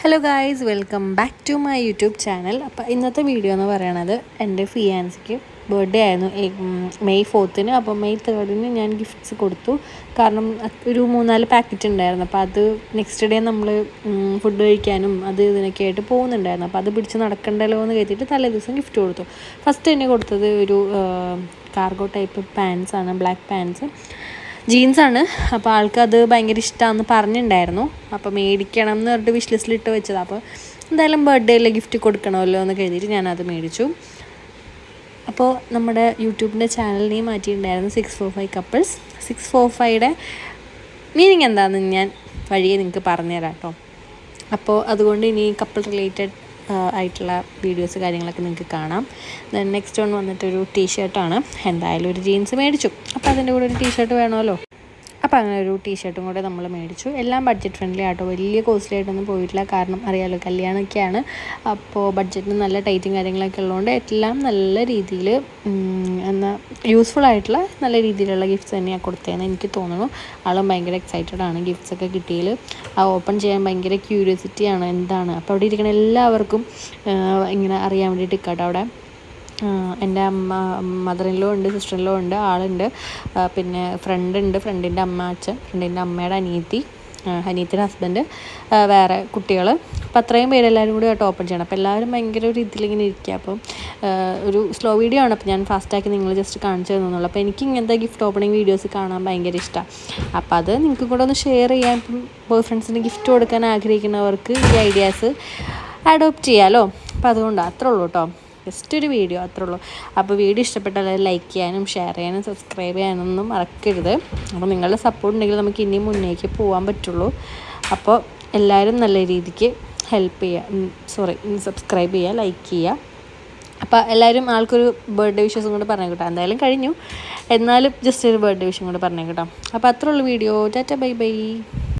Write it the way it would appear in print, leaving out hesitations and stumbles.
Hello guys, welcome back to my YouTube channel. അപ്പോൾ ഇന്നത്തെ video എന്ന് പറയുന്നത് എൻ്റെ ഫിയാൻസിക്ക് ബർത്ത്ഡേ ആയിരുന്നു മെയ് 4-ന്. അപ്പോൾ മെയ് 3-ന് ഞാൻ ഗിഫ്റ്റ്സ് കൊടുത്തു. കാരണം ഒരു 3-4 പാക്കറ്റ് ഉണ്ടായിരുന്നു. അപ്പോൾ അത് നെക്സ്റ്റ് ഡേ നമ്മൾ ഫുഡ് കഴിക്കാനും അത് ഇതിനൊക്കെ ആയിട്ട് പോകുന്നുണ്ടായിരുന്നു. അപ്പോൾ അത് പിടിച്ച് നടക്കണ്ടല്ലോ എന്ന് കരുതിയിട്ട് തലേ ദിവസം ഗിഫ്റ്റ് കൊടുത്തു. ഫസ്റ്റ് തന്നെ കൊടുത്തത് ഒരു കാർഗോ ടൈപ്പ് പാൻസ് ആണ്, ബ്ലാക്ക് പാൻസ്, ജീൻസാണ്. അപ്പോൾ ആൾക്കത് ഭയങ്കര ഇഷ്ടമാണെന്ന് പറഞ്ഞിട്ടുണ്ടായിരുന്നു. അപ്പോൾ മേടിക്കണം എന്ന് പറഞ്ഞിട്ട് വിഷ് ലിസ്റ്റിലിട്ട് വെച്ചതാണ്. അപ്പോൾ എന്തായാലും ബർത്ത്ഡേയിൽ ഗിഫ്റ്റ് കൊടുക്കണമല്ലോ എന്ന് കരുതിയിട്ട് ഞാനത് മേടിച്ചു. അപ്പോൾ നമ്മുടെ യൂട്യൂബിൻ്റെ ചാനൽ നെയിം മാറ്റിയിട്ടുണ്ടായിരുന്നു 645 കപ്പിൾസ്. 645യുടെ മീനിങ് എന്താണെന്ന് ഞാൻ വഴിയെ നിങ്ങൾക്ക് പറഞ്ഞുതരാം കേട്ടോ. അപ്പോൾ അതുകൊണ്ട് ഇനി കപ്പിൾ റിലേറ്റഡ് ആയിട്ടുള്ള വീഡിയോസ് കാര്യങ്ങളൊക്കെ നിങ്ങൾക്ക് കാണാം. ദെൻ നെക്സ്റ്റ് വൺ വന്നിട്ടൊരു ടീഷർട്ടാണ്. എന്തായാലും ഒരു ജീൻസ് മേടിച്ചു, അപ്പോൾ അതിൻ്റെ കൂടെ ഒരു ടീഷർട്ട് വേണമല്ലോ. അപ്പോൾ അങ്ങനെ ഒരു ടീഷർട്ടും കൂടെ നമ്മൾ മേടിച്ചു. എല്ലാം ബഡ്ജറ്റ് ഫ്രണ്ട്ലി ആട്ടോ, വലിയ കോസ്റ്റ്ലി ആയിട്ടൊന്നും പോയിട്ടില്ല. കാരണം അറിയാമല്ലോ, കല്യാണമൊക്കെയാണ്. അപ്പോൾ ബഡ്ജറ്റിന് നല്ല ടൈറ്റും കാര്യങ്ങളൊക്കെ ഉള്ളതുകൊണ്ട് എല്ലാം നല്ല രീതിയിൽ എന്നാൽ യൂസ്ഫുൾ ആയിട്ടുള്ള നല്ല രീതിയിലുള്ള ഗിഫ്റ്റ്സ് തന്നെയാണ് കൊടുത്തതെന്ന് എനിക്ക് തോന്നുന്നു. ആളും ഭയങ്കര എക്സൈറ്റഡ് ആണ് ഗിഫ്റ്റ്സൊക്കെ കിട്ടിയതിൽ. ആ ഓപ്പൺ ചെയ്യാൻ ഭയങ്കര ക്യൂരിയോസിറ്റിയാണ് എന്താണ്. അപ്പോൾ അവിടെ ഇരിക്കുന്ന എല്ലാവർക്കും ഇങ്ങനെ അറിയാൻ വേണ്ടിയിട്ട് ഇക്കാട്ടോ. അവിടെ എൻ്റെ മദർ-ഇൻ-ലോ ഉണ്ട്, സിസ്റ്റർ-ഇൻ-ലോ ഉണ്ട്, ആളുണ്ട്, പിന്നെ ഫ്രണ്ടുണ്ട്, ഫ്രണ്ടിൻ്റെ അമ്മ, അച്ഛൻ, ഫ്രണ്ടിൻ്റെ അമ്മയുടെ അനിയത്തിയുടെ ഹസ്ബൻഡ്, വേറെ കുട്ടികൾ. അപ്പോൾ അത്രയും പേരെല്ലാവരും കൂടി ആയിട്ട് ഓപ്പൺ ചെയ്യണം. അപ്പോൾ എല്ലാവരും ഭയങ്കര ഒരു ഇതിലിങ്ങനെ ഇരിക്കുക. അപ്പം ഒരു സ്ലോ വീഡിയോ ആണ്, അപ്പോൾ ഞാൻ ഫാസ്റ്റാക്കി നിങ്ങൾ ജസ്റ്റ് കാണിച്ചു തന്നുള്ളൂ. അപ്പോൾ എനിക്ക് ഇങ്ങനത്തെ ഗിഫ്റ്റ് ഓപ്പണിങ് വീഡിയോസ് കാണാൻ ഭയങ്കര ഇഷ്ടമാണ്. അപ്പോൾ അത് നിങ്ങൾക്ക് കൂടെ ഒന്ന് ഷെയർ ചെയ്യാൻ, ഇപ്പം ബോയ് ഫ്രണ്ട്സിന് ഗിഫ്റ്റ് കൊടുക്കാൻ ആഗ്രഹിക്കുന്നവർക്ക് ഈ ഐഡിയാസ് അഡോപ്റ്റ് ചെയ്യാമല്ലോ. അപ്പോൾ അതുകൊണ്ട് അത്രേ ഉള്ളൂ കേട്ടോ, ജസ്റ്റ് ഒരു വീഡിയോ അത്രേ ഉള്ളൂ. അപ്പോൾ വീഡിയോ ഇഷ്ടപ്പെട്ടാൽ ലൈക്ക് ചെയ്യാനും ഷെയർ ചെയ്യാനും സബ്സ്ക്രൈബ് ചെയ്യാനൊന്നും മറക്കരുത്. അപ്പോൾ നിങ്ങളുടെ സപ്പോർട്ട് ഉണ്ടെങ്കിൽ നമുക്ക് ഇനിയും മുന്നേക്ക് പോകാൻ പറ്റുള്ളൂ. അപ്പോൾ എല്ലാവരും നല്ല രീതിക്ക് ഹെൽപ്പ് ചെയ്യുക, സബ്സ്ക്രൈബ് ചെയ്യുക, ലൈക്ക് ചെയ്യുക. അപ്പോൾ എല്ലാവരും ആൾക്കൊരു ബർത്ത്ഡേ വിഷസും കൂടെ പറഞ്ഞു കേട്ടോ. എന്തായാലും കഴിഞ്ഞു, എന്നാലും ജസ്റ്റ് ഒരു ബർത്ത്ഡേ വിഷും കൂടെ പറഞ്ഞു കേട്ടോ. അപ്പോൾ അത്രേ ഉള്ളൂ വീഡിയോ. Tata, bye bye.